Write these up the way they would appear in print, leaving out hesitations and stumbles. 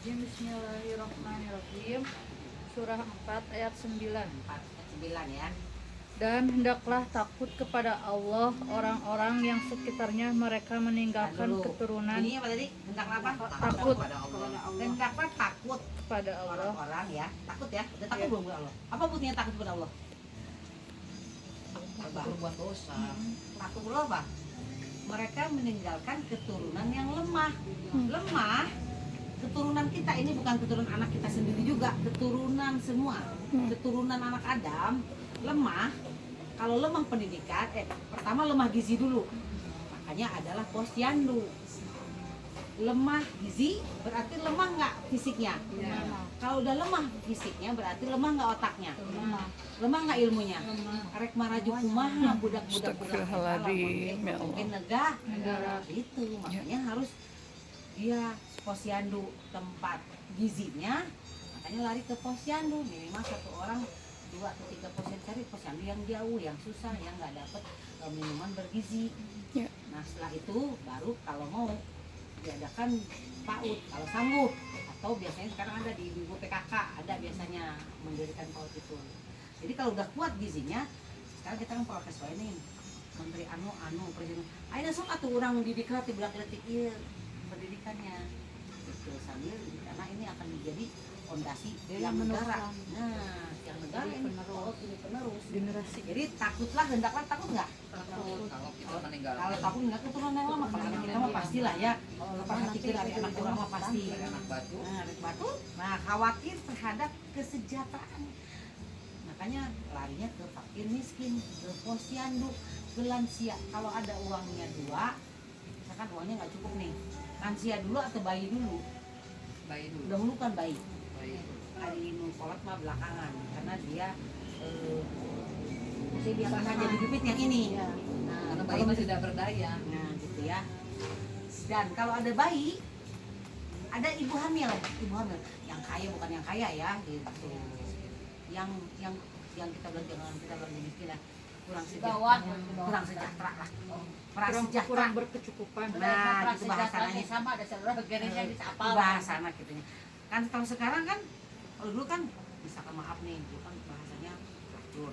Bismillahirrahmanirrahim. Bismillahirrahmanirrahim. Surah 4 ayat 9. 4 ayat 9 ya. Dan hendaklah takut kepada Allah orang-orang yang sekitarnya mereka meninggalkan keturunan. Ini apa tadi? Hendaklah apa? Takut kepada Allah. Hendaklah takut kepada Allah. orang-orang ya. Takut ya. Udah takut belum kepada Allah? Apa buktinya takut kepada Allah? Takut berbuat dosa. Takut kepada apa? Mereka meninggalkan keturunan yang lemah. Lemah. Keturunan kita ini bukan keturunan anak kita sendiri juga, keturunan semua. Keturunan anak Adam lemah. Kalau lemah pendidikan, pertama lemah gizi dulu. Makanya adalah posyandu. Lemah gizi berarti lemah nggak fisiknya? Ya. Kalau udah lemah fisiknya berarti lemah nggak otaknya? Lemah nggak ilmunya? Arek maraju kumaha budak-budak mungkin negara itu makanya harus dia posyandu tempat gizinya, makanya lari ke posyandu. Minimal 1 orang 2 atau 3 posyandu, cari posyandu yang jauh, yang susah, yang nggak dapet minuman bergizi. Nah setelah itu baru kalau mau diadakan PAUD kalau sanggup, atau biasanya sekarang ada di ibu PKK ada biasanya mendirikan PAUD itu. Jadi kalau udah kuat gizinya, sekarang kita kan protes wae nih menteri anu presiden ayo sok atuh urang didik ti budak letik ieu pendidikannya gitu, sambil karena ini akan menjadi fondasi yang negara. Nah yang negara ini penerus Generasi. jadi takutlah, hendaklah takut nggak? Kalau takut nggak keturunan yang lama, kalau anak kita mah pastilah ya. Perhatikan dari anak orang mah pasti. Anak batu. Nah khawatir terhadap kesejahteraan. Makanya larinya ke fakir miskin, ke posyandu, ke lansia. Kalau ada uangnya 2, misalkan uangnya nggak cukup nih, lansia dulu atau bayi dulu? Bayi dulu. Dahulu kan bayi. Hari ini kolot mah belakangan, karena dia dia akan jadi bibit yang ini. Nah, karena bayi masih tidak berdaya. Nah, gitu ya. Dan kalau ada bayi, ada ibu hamil yang kaya bukan yang kaya ya, gitu. Yang kita bilang jangan kita bilang miskin lah, kurang sejahtera lah. Kurang berkecukupan. Nah, itu bahasanya sama ada saudara gereja bisa apa? Bahasana gitu. Kan kalau sekarang kan, kalau dulu kan misalkan maaf nih, dulu kan bahasanya pelacur,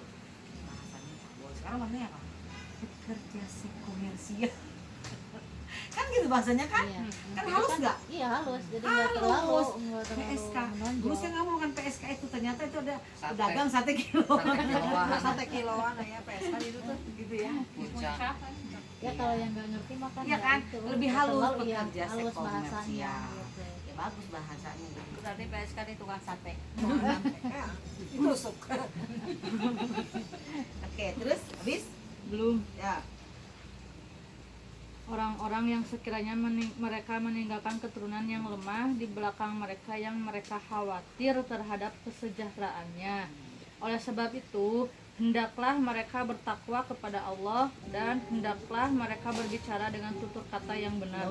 bahasanya cabul. Sekarang bahasanya apa? Pekerja komersial. Kan gitu bahasanya kan? Iya. Kan halus nggak? Iya halus, jadi nggak terlalu PSK. Dulu menonjol. saya ngomong kan PSK itu ternyata itu ada Sate. pedagang sate kiloan. Sate kiloan ya PSK itu tuh gitu ya. Puncak. Ya kalau yang nggak ngerti makan Iya kan? Lebih halus iya, pekerja halus bahasanya komersial. gitu. Ya bagus bahasanya gitu. Berarti PSK itu tukang sate. Tusuk. Oke, terus habis? Belum. Ya. Orang-orang yang sekiranya mereka meninggalkan keturunan yang lemah di belakang mereka yang mereka khawatir terhadap kesejahteraannya. Oleh sebab itu, hendaklah mereka bertakwa kepada Allah dan hendaklah mereka berbicara dengan tutur kata yang benar.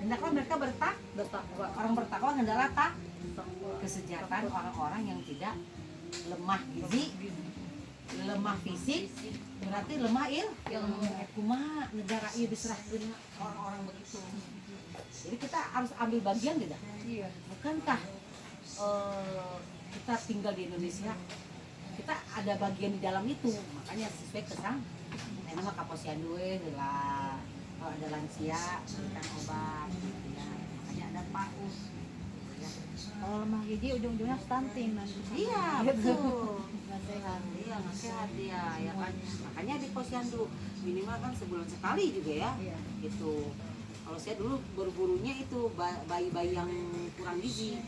Hendaklah mereka bertakwa. Orang bertakwa hendaklah kesejahteraan orang-orang yang tidak lemah gizi, lemah fisik, berarti lemah ilmu. Kumaha negara ieu diserahkeun orang-orang begitu. Jadi kita harus ambil bagian tidak? Iya. Bukankah kita tinggal di Indonesia, kita ada bagian di dalam itu, makanya sesuai kesang. Nah, nama kaposyandu lah, kalau ada lansia berikan obat, gitu ya. Makanya ada PAUD. Ya. Kalau lemah gizi ujung-ujungnya stunting nanti. Iya betul. Nggak sehat. Iya nggak sehat dia, ya kan. Makanya di posyandu minimal kan sebulan sekali juga ya. Iya. Gitu. Kalau saya dulu berburunya itu bayi-bayi yang kurang gizi,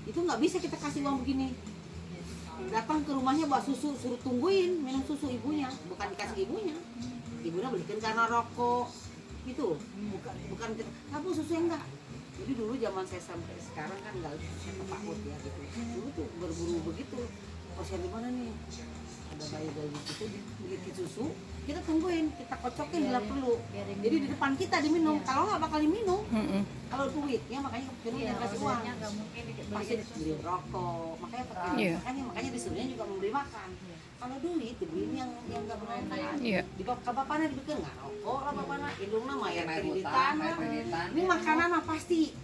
itu nggak bisa kita kasih uang begini. Datang ke rumahnya bawa susu, suruh tungguin minum susu ibunya, bukan dikasih ibunya. Ibunya belikan karena rokok, gitu. Bukan kamu susu enggak. Jadi dulu zaman saya sampai sekarang kan nggak saya ke PAUD ya gitu. Dulu tuh berburu begitu. Posyandu mana nih? Ada bayi-bayi gitu beli susu, kita tungguin, kita kocokin bila perlu. Jadi di depan kita diminum, kalau nggak bakal diminum. Kalau duitnya makanya kemudian kasih uang. Nggak mungkin Pasti dibeli rokok, makanya makanya disuruhnya juga membeli makan. Kalau duit dibeliin yang nggak bermanfaat. Di bapaknya dibikin nggak rokok lah bapaknya, indungnya mayar kreditan. Ini makanan mah pasti.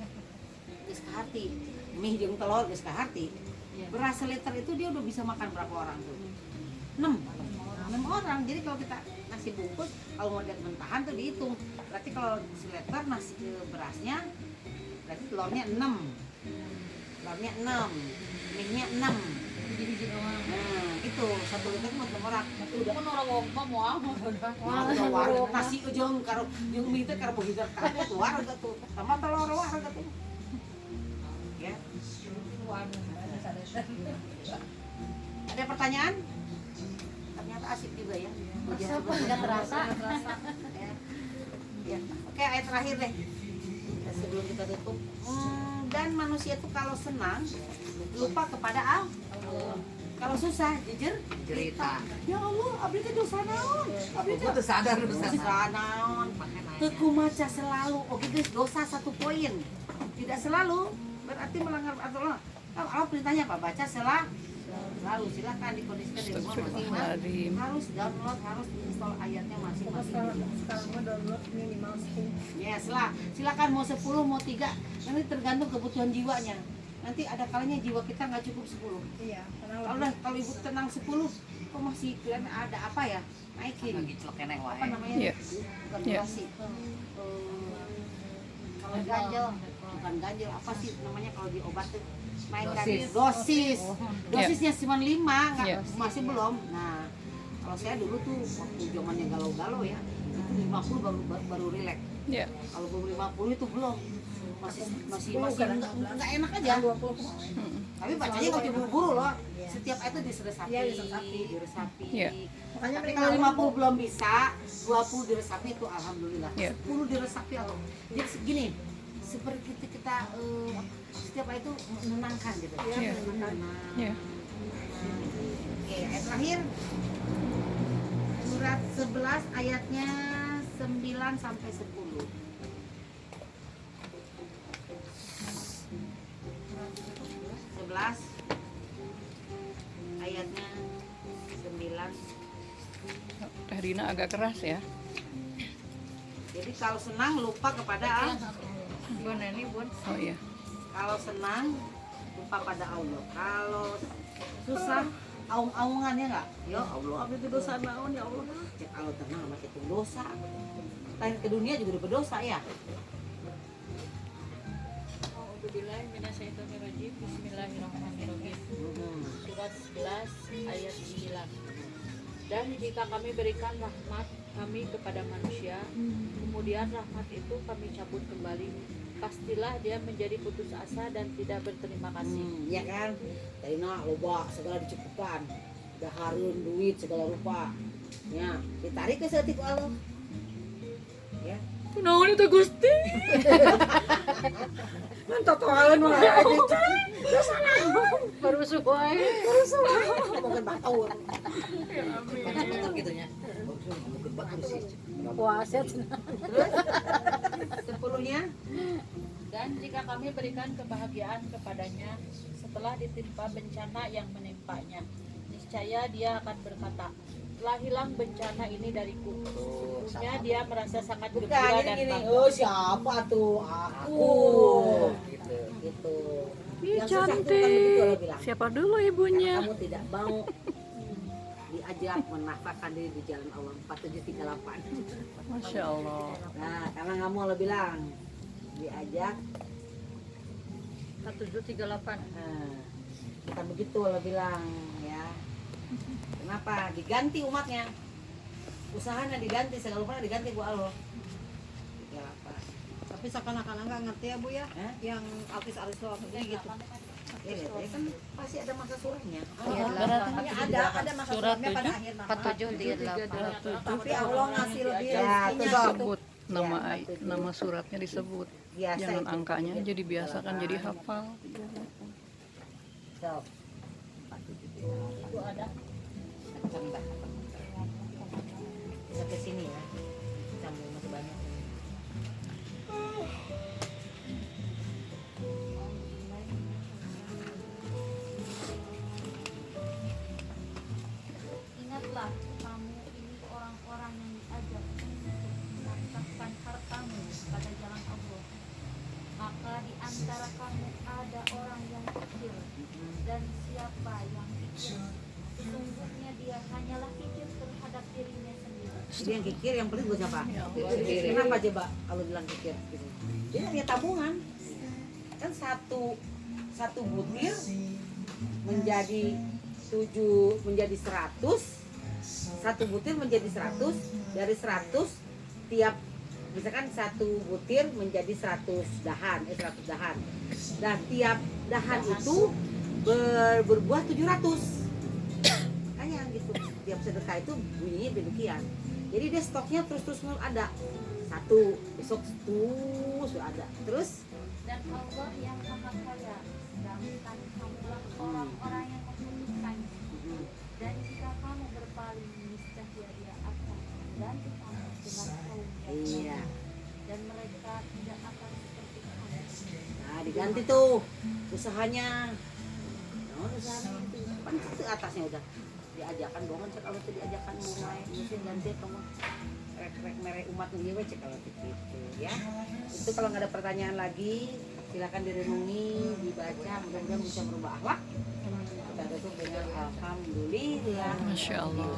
geus kaharti. Mie jeung telur geus kaharti. Beras seliter itu dia udah bisa makan berapa orang tuh? 6 orang. Jadi kalau kita nasi bungkus kalau mau lihat mentahan tuh dihitung. Berarti kalau seliter nasi berasnya berarti telurnya 6. Telurnya 6. Mie-nya 6. Hiji-hiji doang. Nah, itu 1 liter mah 6 orang. Udah Pun orang wongma moal udah. warung nasi jeung karo jeung mie teh karbohidrat kabeh tuh warga tuh. Sama telur warga tuh. Ya. Ada pertanyaan? Ternyata asik juga ya. Nggak terasa. Ya. Ya. Oke, ayat terakhir deh. Sebelum kita tutup. Dan manusia itu kalau senang lupa kepada Allah. Kalau susah, jujur Cerita. Ya Allah, abdi teh dosa naon? Abdi teh Itu sadar dosa naon? Teu kumaca selalu. Oke guys, dosa 1 poin. Tidak selalu berarti melanggar aturan. Allah perintahnya apa? Baca selalu. Silakan dikondisikan di rumah masing-masing. Harus download, harus install ayatnya masing-masing. Sekarang mah download minimal 10. Ya, silakan mau 10, mau 3. Nanti tergantung kebutuhan jiwanya. Nanti ada kalanya jiwa kita nggak cukup 10. Iya, karena Kalau ibu tenang 10, kok masih kalian ada apa ya? Naikin. Lagi celok keneh wae. Apa namanya? Iya. Bukan Iya. durasi. Kalau ganjel, bukan ganjel, apa sih namanya kalau di obat tuh? Naikkan dosis. Dosisnya cuma 5, Iya. masih belum. Nah, kalau saya dulu tuh waktu zamannya galau-galau ya, itu 50 baru rileks. Ya. Kalau baru 50 itu belum. Masih enggak enak aja. 20. Tapi bacanya nggak buru-buru loh. Setiap itu diresapi, Iya, diresapi. Iya. Makanya Tapi mereka kalau 50 belum bisa, 20 diresapi itu alhamdulillah. Iya. 10 diresapi Allah. Jadi segini, seperti kita setiap itu menenangkan gitu. Iya. Menenangkan. Iya. Oke, ayat terakhir surat 11 ayatnya 9 sampai 10. 11 ayatnya 9. Teh Dina agak keras ya. Jadi kalau senang lupa kepada Allah. Bun ini bun. Oh iya. Kalau senang lupa pada Allah. Kalau susah aung-aungannya enggak? Ya Allah, apa itu dosa naon ya Allah? Cek Allah tenang sama itu dosa. Lain ke dunia juga udah berdosa ya. A'udzubillahiminasyaitonirrajim. Bismillahirrahmanirrahim. Surat 11 ayat 9. Dan jika kami berikan rahmat kami kepada manusia, kemudian rahmat itu kami cabut kembali, pastilah dia menjadi putus asa dan tidak berterima kasih. Ya kan? Tadi loba segala dicukupan. Daharun duit segala rupa. Ya, ditarik ke setik Allah. Ya. Naon itu Gusti? Totoalan mah aja. Baru sukuai. Bukan batu. Betul gitunya. Puasa. Terus 10-nya Dan jika kami berikan kebahagiaan kepadanya setelah ditimpa bencana yang menimpanya, niscaya dia akan berkata, telah hilang bencana ini dariku. Sesungguhnya dia merasa sangat bukan gembira dan ini. bangga. Oh, siapa tuh? Aku. Gitu. Ih, Yang susah tuh kan begitu Allah cantik. bilang. Siapa dulu Karena ibunya? kamu tidak mau diajak menafkahkan diri di jalan Allah 4738. Masya Allah. Nah, karena kamu Allah bilang diajak 1738. bukan begitu Allah bilang ya. Kenapa? Diganti umatnya. Usahanya diganti, segala rupa diganti ku Allah. 38. Tapi seakan-akan nggak ngerti ya Bu ya, Hah? yang artis-artis itu artinya gitu. Ya, lihat ya kan pasti ada masa surahnya. Makanya ada masa suratnya pada akhir nama. 4738. Tapi Allah ngasih lebih Ya, rezekinya betul. gitu. Disebut nama suratnya disebut. Biasa Jangan itu. angkanya jadi biasakan jadi hafal. Sok. Itu ada. Sampai sini ya. Campur masih banyak. Ingatlah kamu ini orang-orang yang diajak untuk menafkahkan hartamu pada jalan Allah. Maka di antara kamu Jadi yang kikir yang pelit buat siapa? Kenapa coba kalau bilang kikir? Gitu. Dia punya tabungan. Kan satu butir menjadi 100, satu butir menjadi 100, dari 100 tiap misalkan satu butir menjadi 100 dahan. Dan tiap dahan itu berbuah 700. Makanya gitu. Tiap sedekah itu bunyinya demikian. Jadi dia stoknya terus ada. Satu, besok terus ada. Terus Dan Allah yang maha kaya, sedangkan kamulah orang-orang yang membutuhkan. Dan jika kamu berpaling, niscaya dia akan mengganti kamu dengan kaum yang iya. lain. Dan mereka tidak akan seperti kamu. Nah, diganti tuh usahanya. Nah, usahanya itu kan itu atasnya udah diajakan dongan cek kalau tuh diajakan mulai mesti ganti kamu rek merek umat ngewe cek kalau gitu ya. Itu kalau nggak ada pertanyaan lagi silakan direnungi, dibaca, mudah-mudahan bisa merubah akhlak. Kita tutup dengan alhamdulillah. Masya Allah.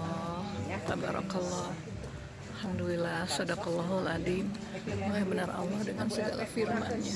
Tabarakallah. Alhamdulillah, sadaqallahul adzim. Wah, benar Allah dengan segala firman-Nya.